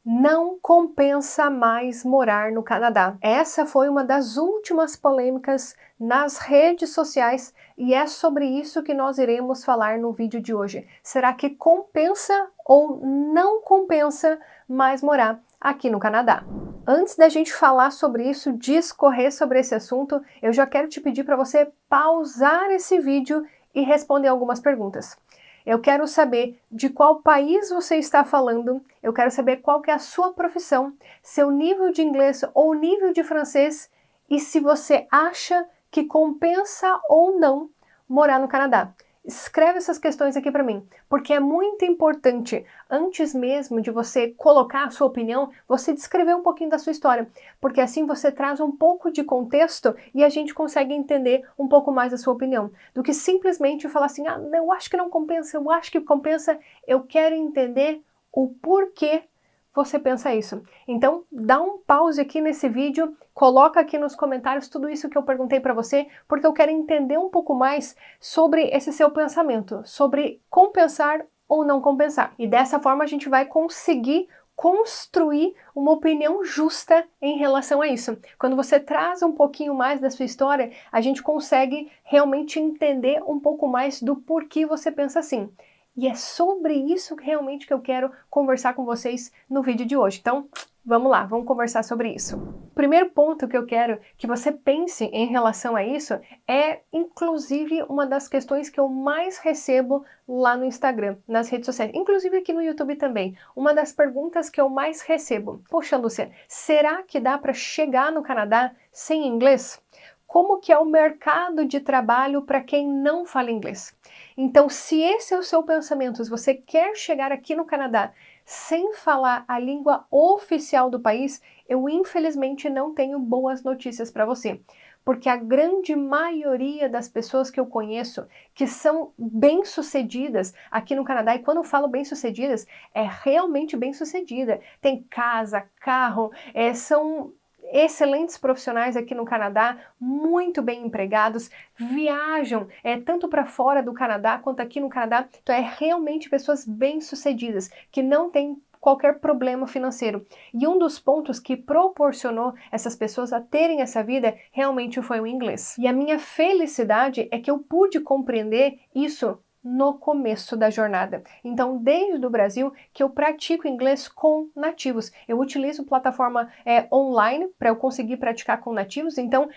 Não compensa mais morar no Canadá. Essa foi uma das últimas polêmicas nas redes sociais e é sobre isso que nós iremos falar no vídeo de hoje. Será que compensa ou não compensa mais morar aqui no Canadá? Antes da gente falar sobre isso, discorrer sobre esse assunto, eu já quero te pedir para você pausar esse vídeo e responder algumas perguntas. Eu quero saber de qual país você está falando, eu quero saber qual que é a sua profissão, seu nível de inglês ou nível de francês e se você acha que compensa ou não morar no Canadá. Escreve essas questões aqui para mim, porque é muito importante, antes mesmo de você colocar a sua opinião, você descrever um pouquinho da sua história, porque assim você traz um pouco de contexto e a gente consegue entender um pouco mais a sua opinião, do que simplesmente falar assim, ah, eu acho que não compensa, eu acho que compensa, eu quero entender o porquê você pensa isso. Então, dá um pause aqui nesse vídeo, coloca aqui nos comentários tudo isso que eu perguntei para você, porque eu quero entender um pouco mais sobre esse seu pensamento, sobre compensar ou não compensar. E dessa forma a gente vai conseguir construir uma opinião justa em relação a isso. Quando você traz um pouquinho mais da sua história, a gente consegue realmente entender um pouco mais do porquê você pensa assim. E é sobre isso realmente que eu quero conversar com vocês no vídeo de hoje. Então, vamos lá, vamos conversar sobre isso. O primeiro ponto que eu quero que você pense em relação a isso é, inclusive, uma das questões que eu mais recebo lá no Instagram, nas redes sociais, inclusive aqui no YouTube também. Uma das perguntas que eu mais recebo. Poxa, Lúcia, será que dá para chegar no Canadá sem inglês? Como que é o mercado de trabalho para quem não fala inglês? Então, se esse é o seu pensamento, se você quer chegar aqui no Canadá sem falar a língua oficial do país, eu infelizmente não tenho boas notícias para você. Porque a grande maioria das pessoas que eu conheço que são bem-sucedidas aqui no Canadá, e quando eu falo bem-sucedidas, é realmente bem-sucedida. Tem casa, carro, são excelentes profissionais aqui no Canadá, muito bem empregados, viajam tanto para fora do Canadá quanto aqui no Canadá. Então é realmente pessoas bem-sucedidas, que não têm qualquer problema financeiro. E um dos pontos que proporcionou essas pessoas a terem essa vida realmente foi o inglês. E a minha felicidade é que eu pude compreender isso no começo da jornada. Então, desde o Brasil, que eu pratico inglês com nativos. Eu utilizo plataforma online para eu conseguir praticar com nativos. Então,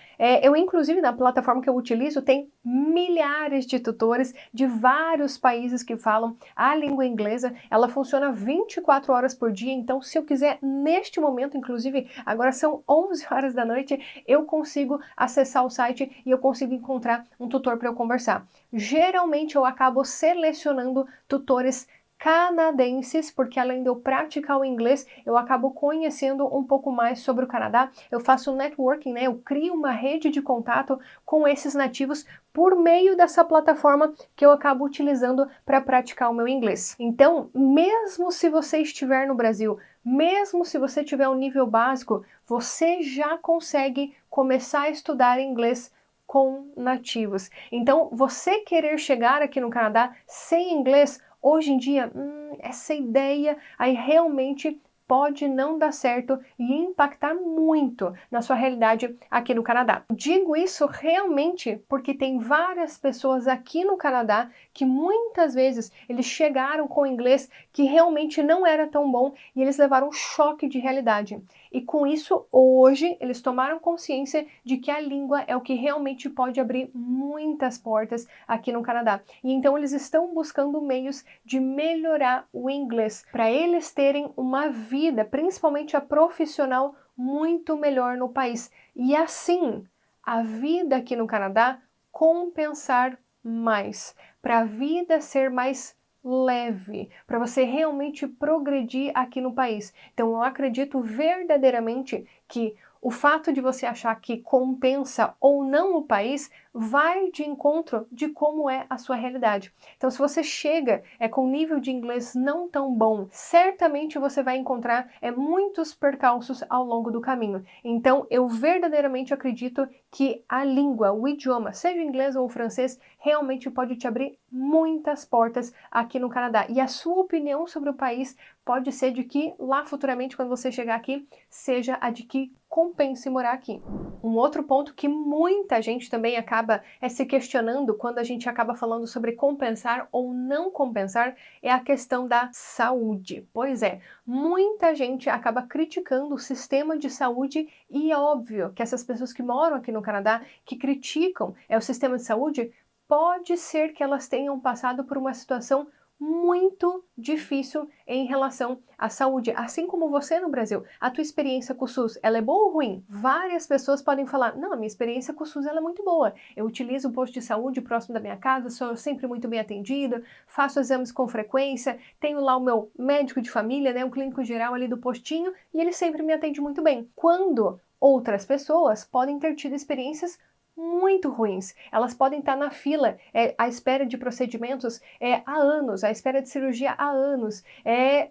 eu inclusive na plataforma que eu utilizo tem milhares de tutores de vários países que falam a língua inglesa. Ela funciona 24 horas por dia. Então, se eu quiser neste momento, inclusive agora são 11 horas da noite, eu consigo acessar o site e eu consigo encontrar um tutor para eu conversar. Geralmente eu acabo selecionando tutores canadenses, porque além de eu praticar o inglês, eu acabo conhecendo um pouco mais sobre o Canadá. Eu faço networking, né? Eu crio uma rede de contato com esses nativos por meio dessa plataforma que eu acabo utilizando para praticar o meu inglês. Então, mesmo se você estiver no Brasil, mesmo se você tiver um nível básico, você já consegue começar a estudar inglês com nativos. Então, você querer chegar aqui no Canadá sem inglês, hoje em dia, essa ideia aí realmente pode não dar certo e impactar muito na sua realidade aqui no Canadá. Digo isso realmente porque tem várias pessoas aqui no Canadá que muitas vezes eles chegaram com inglês que realmente não era tão bom e eles levaram um choque de realidade. E com isso, hoje, eles tomaram consciência de que a língua é o que realmente pode abrir muitas portas aqui no Canadá. E então eles estão buscando meios de melhorar o inglês, para eles terem uma vida, principalmente a profissional, muito melhor no país. E assim, a vida aqui no Canadá compensar mais, para a vida ser mais leve, para você realmente progredir aqui no país. Então eu acredito verdadeiramente que o fato de você achar que compensa ou não o país vai de encontro de como é a sua realidade. Então, se você chega com um nível de inglês não tão bom, certamente você vai encontrar muitos percalços ao longo do caminho. Então, eu verdadeiramente acredito que a língua, o idioma, seja o inglês ou o francês, realmente pode te abrir muitas portas aqui no Canadá. E a sua opinião sobre o país pode ser de que lá futuramente, quando você chegar aqui, seja a de que compense morar aqui. Um outro ponto que muita gente também acaba se questionando quando a gente acaba falando sobre compensar ou não compensar é a questão da saúde. Pois é, muita gente acaba criticando o sistema de saúde e é óbvio que essas pessoas que moram aqui no Canadá, que criticam o sistema de saúde, pode ser que elas tenham passado por uma situação muito difícil em relação à saúde, assim como você no Brasil. A tua experiência com o SUS, ela é boa ou ruim? Várias pessoas podem falar, não, a minha experiência com o SUS ela é muito boa. Eu utilizo o posto de saúde próximo da minha casa, sou sempre muito bem atendida, faço exames com frequência, tenho lá o meu médico de família, né, um clínico geral ali do postinho, e ele sempre me atende muito bem. Quando outras pessoas podem ter tido experiências muito ruins. Elas podem estar na fila, à espera de procedimentos há anos, à espera de cirurgia há anos,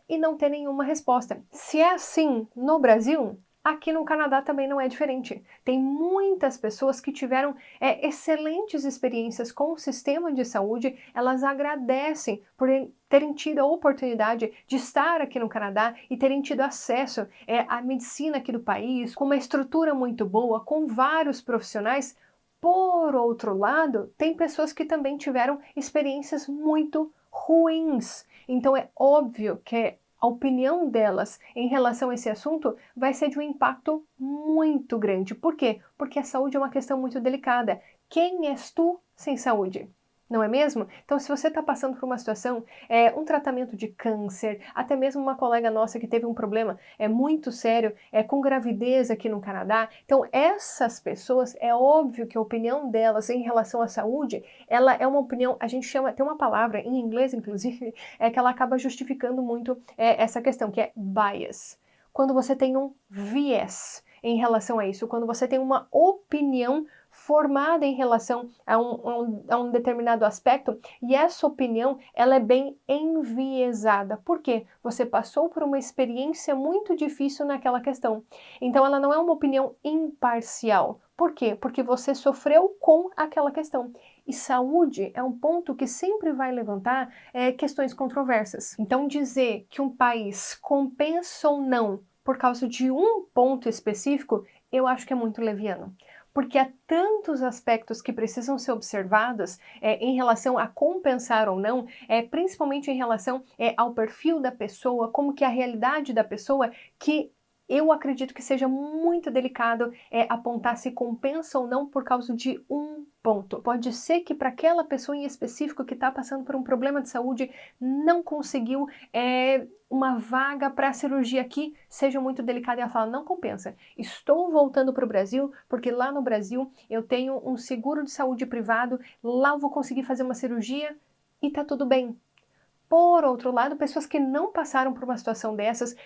e não ter nenhuma resposta. Se é assim no Brasil, aqui no Canadá também não é diferente. Tem muitas pessoas que tiveram excelentes experiências com o sistema de saúde, elas agradecem por terem tido a oportunidade de estar aqui no Canadá e terem tido acesso à medicina aqui do país, com uma estrutura muito boa, com vários profissionais. Por outro lado, tem pessoas que também tiveram experiências muito ruins. Então é óbvio que a opinião delas em relação a esse assunto vai ser de um impacto muito grande. Por quê? Porque a saúde é uma questão muito delicada. Quem és tu sem saúde? Não é mesmo? Então, se você está passando por uma situação, um tratamento de câncer, até mesmo uma colega nossa que teve um problema muito sério com gravidez aqui no Canadá, então essas pessoas, é óbvio que a opinião delas em relação à saúde, ela é uma opinião, a gente chama, tem uma palavra em inglês, inclusive, que ela acaba justificando muito essa questão, que é bias. Quando você tem um viés em relação a isso, quando você tem uma opinião formada em relação a um determinado aspecto e essa opinião ela é bem enviesada. Por quê? Você passou por uma experiência muito difícil naquela questão. Então ela não é uma opinião imparcial. Por quê? Porque você sofreu com aquela questão. E saúde é um ponto que sempre vai levantar questões controversas. Então dizer que um país compensa ou não por causa de um ponto específico, eu acho que é muito leviano. Porque há tantos aspectos que precisam ser observados em relação a compensar ou não, principalmente em relação ao perfil da pessoa, como que é a realidade da pessoa, que eu acredito que seja muito delicado apontar se compensa ou não por causa de um ponto. Pode ser que para aquela pessoa em específico que está passando por um problema de saúde não conseguiu uma vaga para a cirurgia aqui, seja muito delicada e ela fala, não compensa. Estou voltando para o Brasil porque lá no Brasil eu tenho um seguro de saúde privado, lá eu vou conseguir fazer uma cirurgia e tá tudo bem. Por outro lado, pessoas que não passaram por uma situação dessas,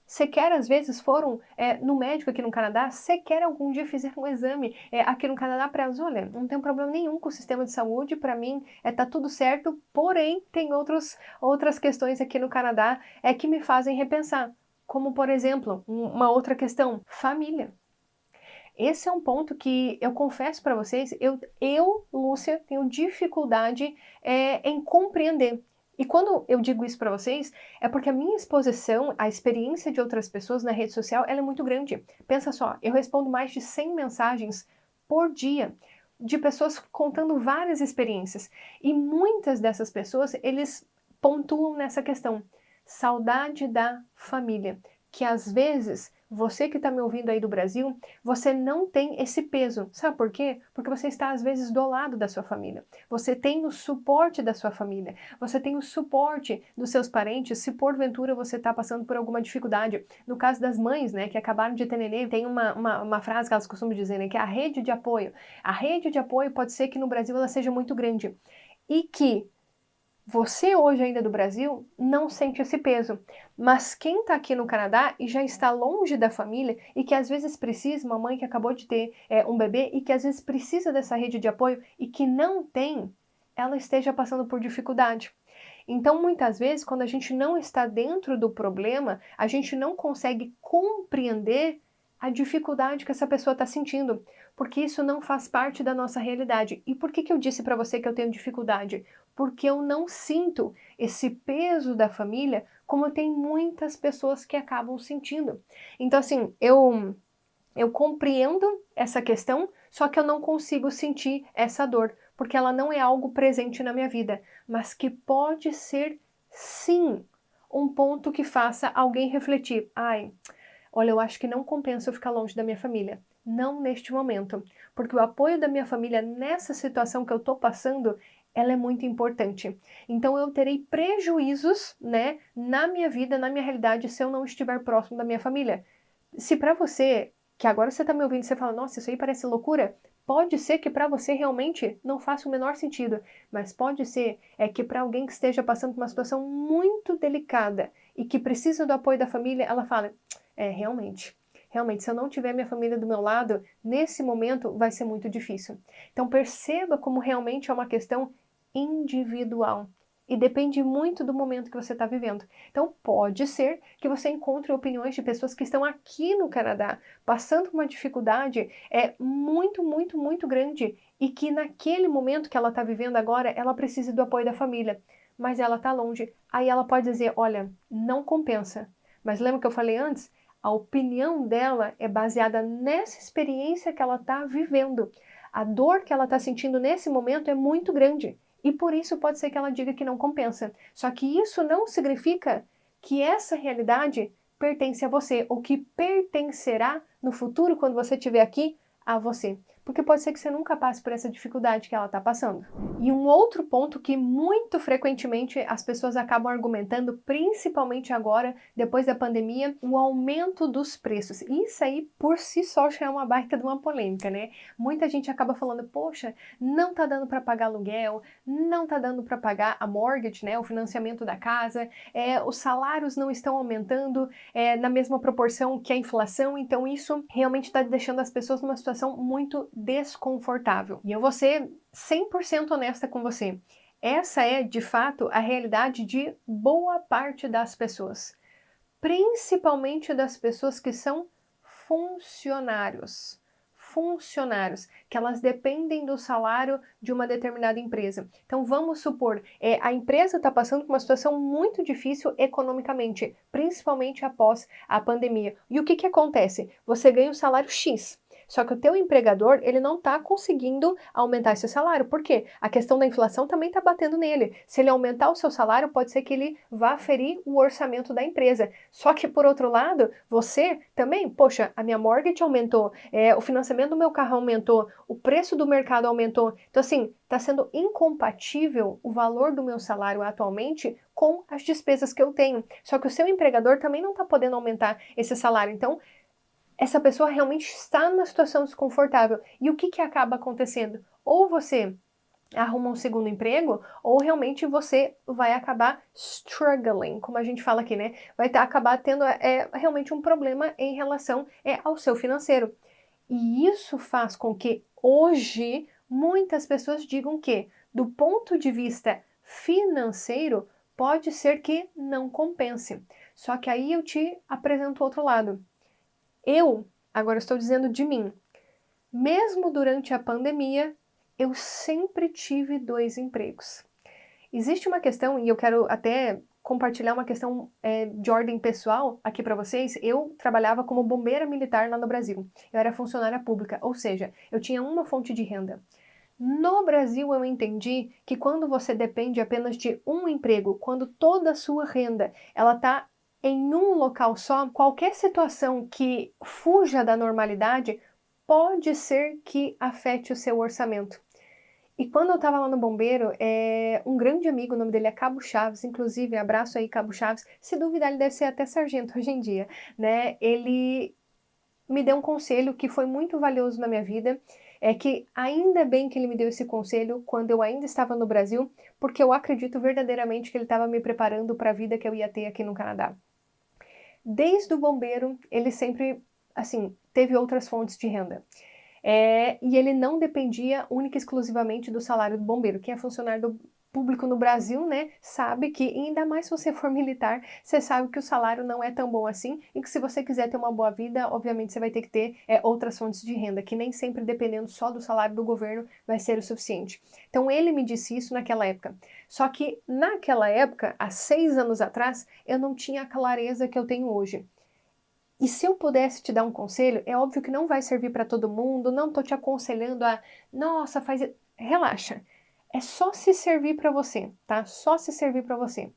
sequer às vezes foram no médico aqui no Canadá, sequer algum dia fizeram um exame aqui no Canadá para elas, olha, não tem problema nenhum com o sistema de saúde, para mim tá tudo certo, porém tem outras questões aqui no Canadá que me fazem repensar, como por exemplo, uma outra questão, família. Esse é um ponto que eu confesso para vocês, Lúcia, tenho dificuldade em compreender. E quando eu digo isso para vocês, é porque a minha exposição, a experiência de outras pessoas na rede social, ela é muito grande. Pensa só, eu respondo mais de 100 mensagens por dia de pessoas contando várias experiências. E muitas dessas pessoas, eles pontuam nessa questão, saudade da família, que às vezes você que está me ouvindo aí do Brasil, você não tem esse peso. Sabe por quê? Porque você está às vezes do lado da sua família. Você tem o suporte da sua família. Você tem o suporte dos seus parentes se porventura você está passando por alguma dificuldade. No caso das mães, né, que acabaram de ter neném, tem uma frase que elas costumam dizer, né, que é a rede de apoio. A rede de apoio pode ser que no Brasil ela seja muito grande e que você hoje ainda do Brasil não sente esse peso, mas quem está aqui no Canadá e já está longe da família e que às vezes precisa, uma mãe que acabou de ter um bebê e que às vezes precisa dessa rede de apoio e que não tem, ela esteja passando por dificuldade. Então, muitas vezes, quando a gente não está dentro do problema, a gente não consegue compreender a dificuldade que essa pessoa está sentindo, porque isso não faz parte da nossa realidade. E por que eu disse para você que eu tenho dificuldade? porque eu não sinto esse peso da família como tem muitas pessoas que acabam sentindo. Então, assim, eu compreendo essa questão, só que eu não consigo sentir essa dor, porque ela não é algo presente na minha vida, mas que pode ser, sim, um ponto que faça alguém refletir. Ai, olha, eu acho que não compensa eu ficar longe da minha família. Não neste momento, porque o apoio da minha família nessa situação que eu estou passando, ela é muito importante. Então eu terei prejuízos, né, na minha vida, na minha realidade, se eu não estiver próximo da minha família. Se para você, que agora você está me ouvindo, você fala, nossa, isso aí parece loucura, pode ser que para você realmente não faça o menor sentido, mas pode ser que para alguém que esteja passando por uma situação muito delicada e que precisa do apoio da família, ela fala, realmente, se eu não tiver minha família do meu lado, nesse momento vai ser muito difícil. Então perceba como realmente é uma questão individual. E depende muito do momento que você está vivendo. Então, pode ser que você encontre opiniões de pessoas que estão aqui no Canadá, passando por uma dificuldade muito grande e que naquele momento que ela está vivendo agora, ela precisa do apoio da família, mas ela está longe. Aí ela pode dizer, olha, não compensa. Mas lembra que eu falei antes? A opinião dela é baseada nessa experiência que ela está vivendo. A dor que ela está sentindo nesse momento é muito grande. E por isso pode ser que ela diga que não compensa. Só que isso não significa que essa realidade pertence a você, ou que pertencerá no futuro, quando você estiver aqui, a você. Porque pode ser que você nunca passe por essa dificuldade que ela está passando. E um outro ponto que muito frequentemente as pessoas acabam argumentando, principalmente agora, depois da pandemia, o aumento dos preços. Isso aí, por si só, já é uma baita de uma polêmica, né? Muita gente acaba falando, poxa, não tá dando para pagar aluguel, não tá dando para pagar a mortgage, né, o financiamento da casa, os salários não estão aumentando na mesma proporção que a inflação, então isso realmente está deixando as pessoas numa situação muito desconfortável. E eu vou ser 100% honesta com você. Essa é, de fato, a realidade de boa parte das pessoas, principalmente das pessoas que são funcionários, que elas dependem do salário de uma determinada empresa. Então vamos supor, a empresa está passando por uma situação muito difícil economicamente, principalmente após a pandemia. E o que acontece? Você ganha um salário X. Só que o teu empregador, ele não está conseguindo aumentar esse salário. Por quê? A questão da inflação também está batendo nele. Se ele aumentar o seu salário, pode ser que ele vá ferir o orçamento da empresa. Só que, por outro lado, você também, poxa, a minha mortgage aumentou, o financiamento do meu carro aumentou, o preço do mercado aumentou. Então, assim, está sendo incompatível o valor do meu salário atualmente com as despesas que eu tenho. Só que o seu empregador também não está podendo aumentar esse salário. Então, essa pessoa realmente está numa situação desconfortável. E o que acaba acontecendo? Ou você arruma um segundo emprego, ou realmente você vai acabar struggling, como a gente fala aqui, né? Vai acabar tendo realmente um problema em relação ao seu financeiro. E isso faz com que hoje muitas pessoas digam que, do ponto de vista financeiro, pode ser que não compense. Só que aí eu te apresento o outro lado. Agora estou dizendo de mim, mesmo durante a pandemia, eu sempre tive 2 empregos. Existe uma questão, e eu quero até compartilhar uma questão de ordem pessoal aqui para vocês. Eu trabalhava como bombeira militar lá no Brasil. Eu era funcionária pública, ou seja, eu tinha uma fonte de renda. No Brasil, eu entendi que quando você depende apenas de um emprego, quando toda a sua renda ela está em um local só, qualquer situação que fuja da normalidade pode ser que afete o seu orçamento. E quando eu estava lá no bombeiro, um grande amigo, o nome dele é Cabo Chaves, inclusive, abraço aí, Cabo Chaves, se duvidar ele deve ser até sargento hoje em dia, né? Ele me deu um conselho que foi muito valioso na minha vida, que ainda bem que ele me deu esse conselho quando eu ainda estava no Brasil, porque eu acredito verdadeiramente que ele estava me preparando para a vida que eu ia ter aqui no Canadá. Desde o bombeiro, ele sempre, assim, teve outras fontes de renda. E ele não dependia única e exclusivamente do salário do bombeiro. Quem é funcionário público no Brasil, né, sabe que, ainda mais se você for militar, você sabe que o salário não é tão bom assim e que se você quiser ter uma boa vida, obviamente você vai ter que ter outras fontes de renda, que nem sempre dependendo só do salário do governo vai ser o suficiente. Então ele me disse isso naquela época. Só que naquela época, há 6 anos atrás, eu não tinha a clareza que eu tenho hoje. E se eu pudesse te dar um conselho, é óbvio que não vai servir para todo mundo, não tô te aconselhando a, nossa, faz... Relaxa. É só se servir para você, tá? Só se servir para você.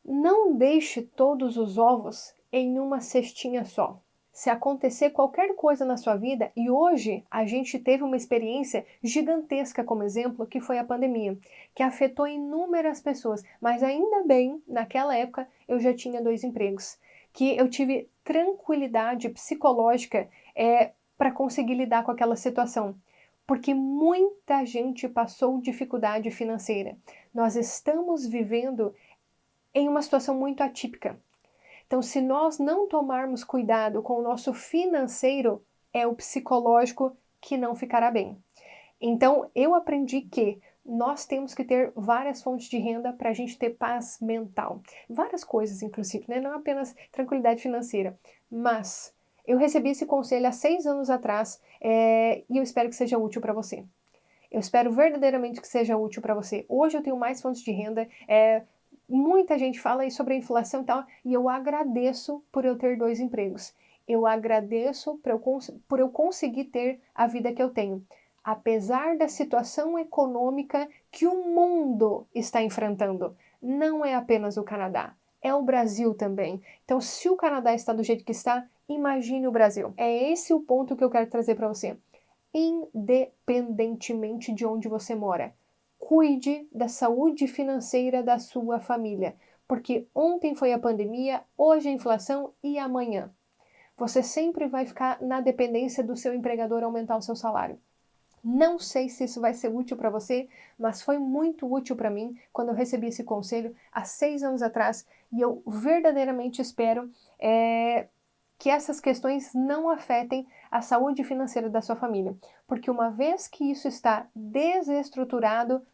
Não deixe todos os ovos em uma cestinha só. Se acontecer qualquer coisa na sua vida, e hoje a gente teve uma experiência gigantesca como exemplo, que foi a pandemia, que afetou inúmeras pessoas, mas ainda bem, naquela época, eu já tinha 2 empregos, que eu tive tranquilidade psicológica para conseguir lidar com aquela situação. Porque muita gente passou dificuldade financeira. Nós estamos vivendo em uma situação muito atípica. Então, se nós não tomarmos cuidado com o nosso financeiro, é o psicológico que não ficará bem. Então, eu aprendi que nós temos que ter várias fontes de renda para a gente ter paz mental. Várias coisas, inclusive, né? Não apenas tranquilidade financeira. Mas eu recebi esse conselho há 6 anos atrás e eu espero que seja útil para você. Eu espero verdadeiramente que seja útil para você. Hoje eu tenho mais fontes de renda, muita gente fala aí sobre a inflação e tal, e eu agradeço por eu ter 2 empregos. Eu agradeço por eu conseguir ter a vida que eu tenho. Apesar da situação econômica que o mundo está enfrentando, não é apenas o Canadá, é o Brasil também. Então, se o Canadá está do jeito que está, imagine o Brasil. É esse o ponto que eu quero trazer para você. Independentemente de onde você mora, cuide da saúde financeira da sua família, porque ontem foi a pandemia, hoje a inflação e amanhã. Você sempre vai ficar na dependência do seu empregador aumentar o seu salário. Não sei se isso vai ser útil para você, mas foi muito útil para mim quando eu recebi esse conselho há 6 anos atrás e eu verdadeiramente espero que essas questões não afetem a saúde financeira da sua família, porque uma vez que isso está desestruturado,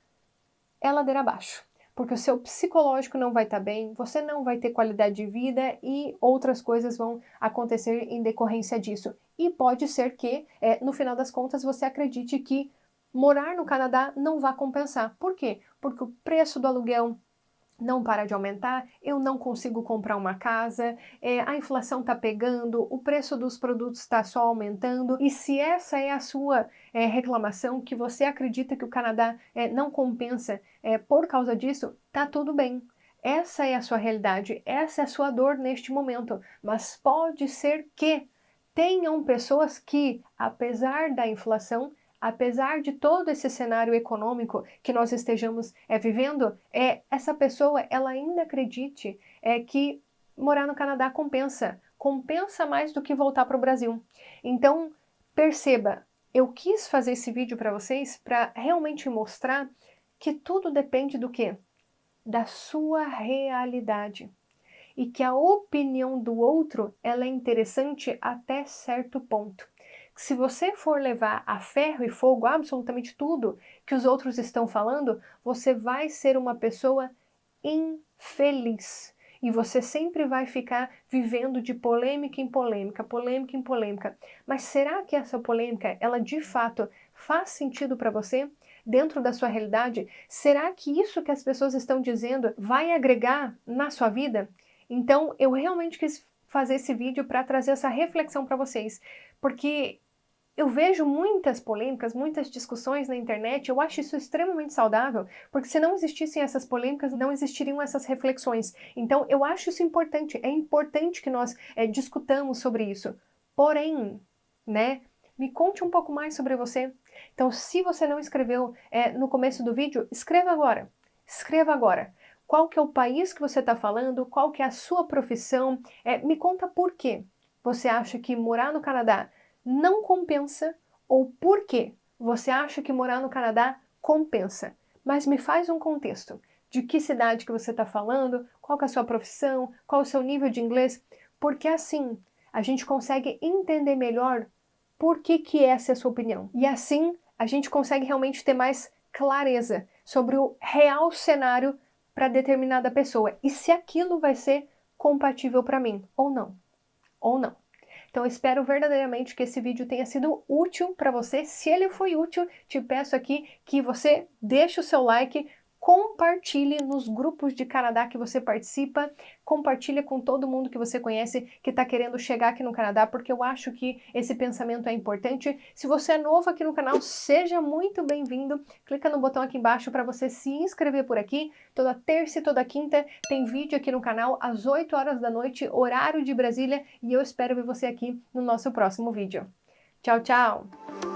é ladeira abaixo. Porque o seu psicológico não vai estar bem, você não vai ter qualidade de vida e outras coisas vão acontecer em decorrência disso. E pode ser que, no final das contas, você acredite que morar no Canadá não vai compensar. Por quê? Porque o preço do aluguel não para de aumentar, eu não consigo comprar uma casa, a inflação está pegando, o preço dos produtos está só aumentando, e se essa é a sua reclamação, que você acredita que o Canadá não compensa por causa disso, tá tudo bem. Essa é a sua realidade, essa é a sua dor neste momento, mas pode ser que tenham pessoas que, apesar da inflação, apesar de todo esse cenário econômico que nós estejamos vivendo, essa pessoa ela ainda acredite que morar no Canadá compensa, compensa mais do que voltar para o Brasil. Então, perceba, eu quis fazer esse vídeo para vocês para realmente mostrar que tudo depende do quê? Da sua realidade. E que a opinião do outro ela é interessante até certo ponto. Se você for levar a ferro e fogo absolutamente tudo que os outros estão falando, você vai ser uma pessoa infeliz. E você sempre vai ficar vivendo de polêmica em polêmica, polêmica em polêmica. Mas será que essa polêmica, ela de fato faz sentido para você? Dentro da sua realidade? Será que isso que as pessoas estão dizendo vai agregar na sua vida? Então, eu realmente quis fazer esse vídeo para trazer essa reflexão para vocês, porque eu vejo muitas polêmicas, muitas discussões na internet, eu acho isso extremamente saudável, porque se não existissem essas polêmicas, não existiriam essas reflexões. Então, eu acho isso importante, é importante que nós discutamos sobre isso. Porém, né, me conte um pouco mais sobre você. Então, se você não escreveu no começo do vídeo, escreva agora. Escreva agora. Qual que é o país que você está falando? Qual que é a sua profissão? Me conta por quê você acha que morar no Canadá não compensa ou por que você acha que morar no Canadá compensa. Mas me faz um contexto. De que cidade que você está falando, qual que é a sua profissão, qual o seu nível de inglês, porque assim a gente consegue entender melhor por que essa é a sua opinião. E assim a gente consegue realmente ter mais clareza sobre o real cenário para determinada pessoa e se aquilo vai ser compatível para mim ou não, ou não. Então eu espero verdadeiramente que esse vídeo tenha sido útil para você. Se ele foi útil, te peço aqui que você deixe o seu like, compartilhe nos grupos de Canadá que você participa, compartilhe com todo mundo que você conhece que está querendo chegar aqui no Canadá, porque eu acho que esse pensamento é importante. Se você é novo aqui no canal, seja muito bem-vindo. Clica no botão aqui embaixo para você se inscrever por aqui. Toda terça e toda quinta tem vídeo aqui no canal às 8 horas da noite, horário de Brasília, e eu espero ver você aqui no nosso próximo vídeo. Tchau, tchau!